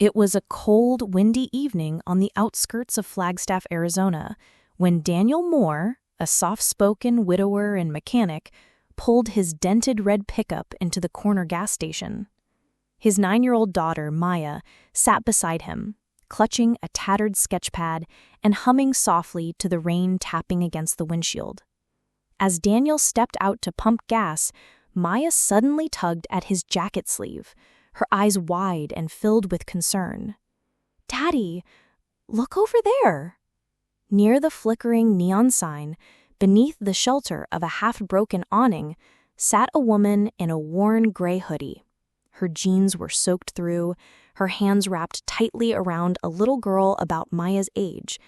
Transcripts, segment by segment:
It was a cold, windy evening on the outskirts of Flagstaff, Arizona, when Daniel Moore, a soft-spoken widower and mechanic, pulled his dented red pickup into the corner gas station. His 9-year-old daughter, Maya, sat beside him, clutching a tattered sketchpad and humming softly to the rain tapping against the windshield. As Daniel stepped out to pump gas, Maya suddenly tugged at his jacket sleeve, her eyes wide and filled with concern. "Daddy, look over there." Near the flickering neon sign, beneath the shelter of a half-broken awning, sat a woman in a worn gray hoodie. Her jeans were soaked through, her hands wrapped tightly around a little girl about Maya's age.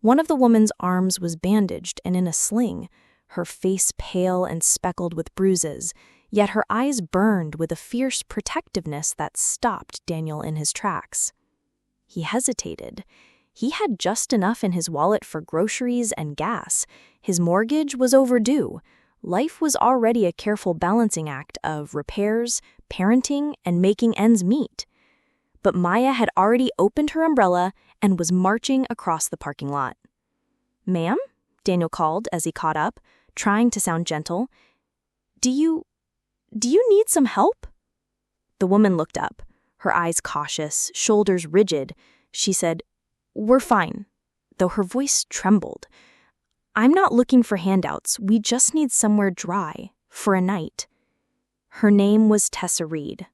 One of the woman's arms was bandaged and in a sling, her face pale and speckled with bruises, yet her eyes burned with a fierce protectiveness that stopped Daniel in his tracks. He hesitated. He had just enough in his wallet for groceries and gas. His mortgage was overdue. Life was already a careful balancing act of repairs, parenting, and making ends meet. But Maya had already opened her umbrella and was marching across the parking lot. "Ma'am?" Daniel called as he caught up, trying to sound gentle. Do you need some help?" The woman looked up, her eyes cautious, shoulders rigid. She said, "We're fine," though her voice trembled. "I'm not looking for handouts. We just need somewhere dry, for a night." Her name was Tessa Reed,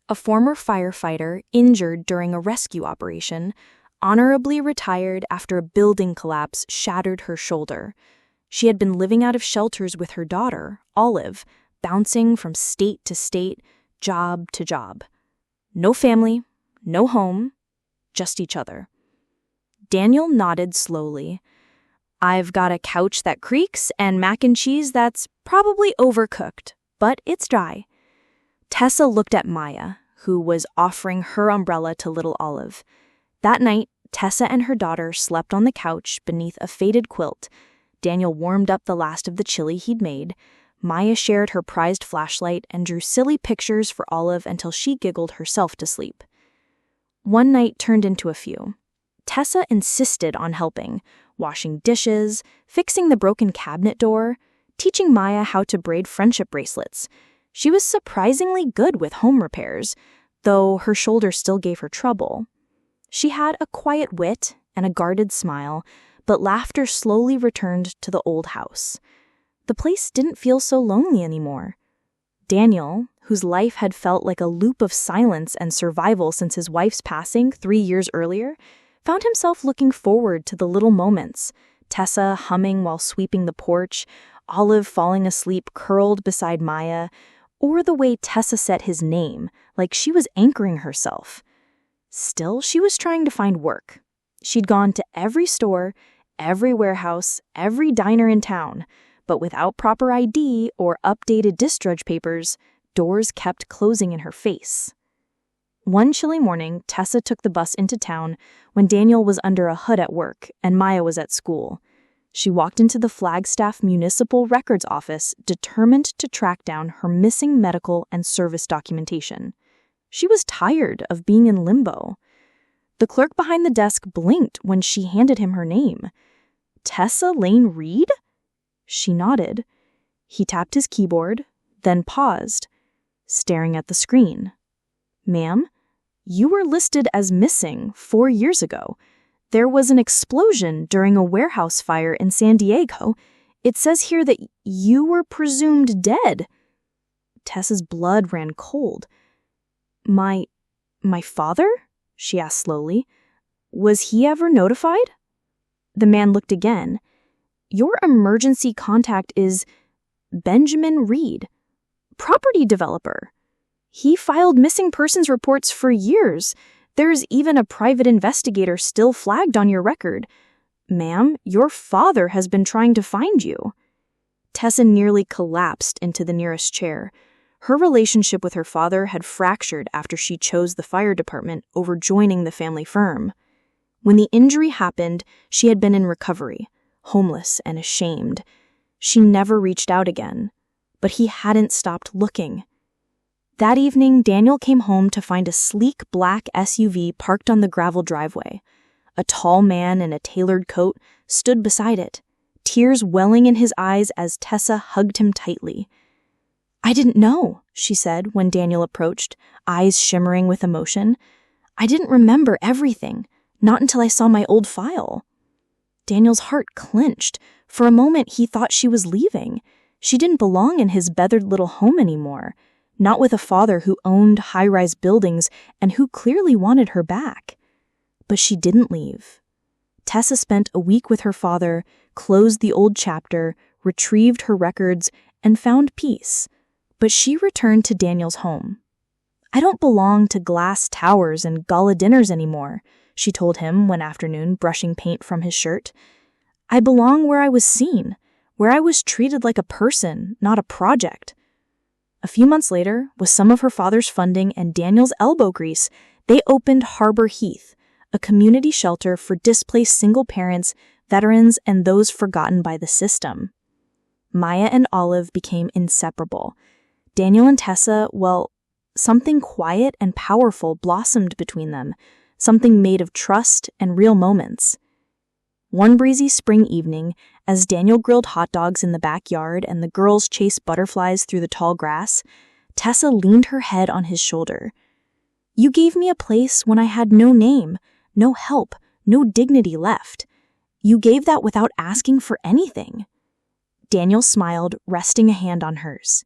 a former firefighter injured during a rescue operation, honorably retired after a building collapse shattered her shoulder. She had been living out of shelters with her daughter, Olive, bouncing from state to state, job to job. No family, no home, just each other. Daniel nodded slowly. "I've got a couch that creaks and mac and cheese that's probably overcooked, but it's dry." Tessa looked at Maya, who was offering her umbrella to little Olive. That night, Tessa and her daughter slept on the couch beneath a faded quilt. Daniel warmed up the last of the chili he'd made. Maya shared her prized flashlight and drew silly pictures for Olive until she giggled herself to sleep. One night turned into a few. Tessa insisted on helping, washing dishes, fixing the broken cabinet door, teaching Maya how to braid friendship bracelets. She was surprisingly good with home repairs, though her shoulder still gave her trouble. She had a quiet wit and a guarded smile, but laughter slowly returned to the old house. The place didn't feel so lonely anymore. Daniel, whose life had felt like a loop of silence and survival since his wife's passing 3 years earlier, found himself looking forward to the little moments, Tessa humming while sweeping the porch, Olive falling asleep curled beside Maya, or the way Tessa said his name, like she was anchoring herself. Still, she was trying to find work. She'd gone to every store, every warehouse, every diner in town, but without proper ID or updated discharge papers, doors kept closing in her face. One chilly morning, Tessa took the bus into town when Daniel was under a hood at work and Maya was at school. She walked into the Flagstaff Municipal Records office, determined to track down her missing medical and service documentation. She was tired of being in limbo. The clerk behind the desk blinked when she handed him her name. "Tessa Lane Reed?" She nodded. He tapped his keyboard, then paused, staring at the screen. "Ma'am, you were listed as missing 4 years ago. There was an explosion during a warehouse fire in San Diego. It says here that you were presumed dead." Tessa's blood ran cold. My father?" she asked slowly. "Was he ever notified?" The man looked again. "Your emergency contact is Benjamin Reed, property developer. He filed missing persons reports for years. There's even a private investigator still flagged on your record. Ma'am, your father has been trying to find you." Tessa nearly collapsed into the nearest chair. Her relationship with her father had fractured after she chose the fire department over joining the family firm. When the injury happened, she had been in recovery, homeless and ashamed. She never reached out again, but he hadn't stopped looking. That evening, Daniel came home to find a sleek black SUV parked on the gravel driveway. A tall man in a tailored coat stood beside it, tears welling in his eyes as Tessa hugged him tightly. "I didn't know," she said when Daniel approached, eyes shimmering with emotion. "I didn't remember everything, not until I saw my old file." Daniel's heart clenched. For a moment, he thought she was leaving. She didn't belong in his bethered little home anymore, not with a father who owned high-rise buildings and who clearly wanted her back. But she didn't leave. Tessa spent a week with her father, closed the old chapter, retrieved her records, and found peace. But she returned to Daniel's home. "I don't belong to glass towers and gala dinners anymore," she told him one afternoon, brushing paint from his shirt. "I belong where I was seen, where I was treated like a person, not a project." A few months later, with some of her father's funding and Daniel's elbow grease, they opened Harbor Heath, a community shelter for displaced single parents, veterans, and those forgotten by the system. Maya and Olive became inseparable. Daniel and Tessa, well, something quiet and powerful blossomed between them, something made of trust and real moments. One breezy spring evening, as Daniel grilled hot dogs in the backyard and the girls chased butterflies through the tall grass, Tessa leaned her head on his shoulder. "You gave me a place when I had no name, no help, no dignity left. You gave that without asking for anything." Daniel smiled, resting a hand on hers.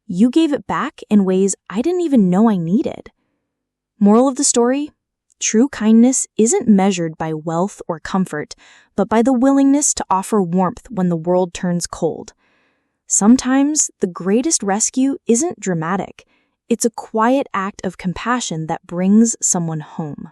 "You gave it back in ways I didn't even know I needed." Moral of the story? True kindness isn't measured by wealth or comfort, but by the willingness to offer warmth when the world turns cold. Sometimes the greatest rescue isn't dramatic. It's a quiet act of compassion that brings someone home.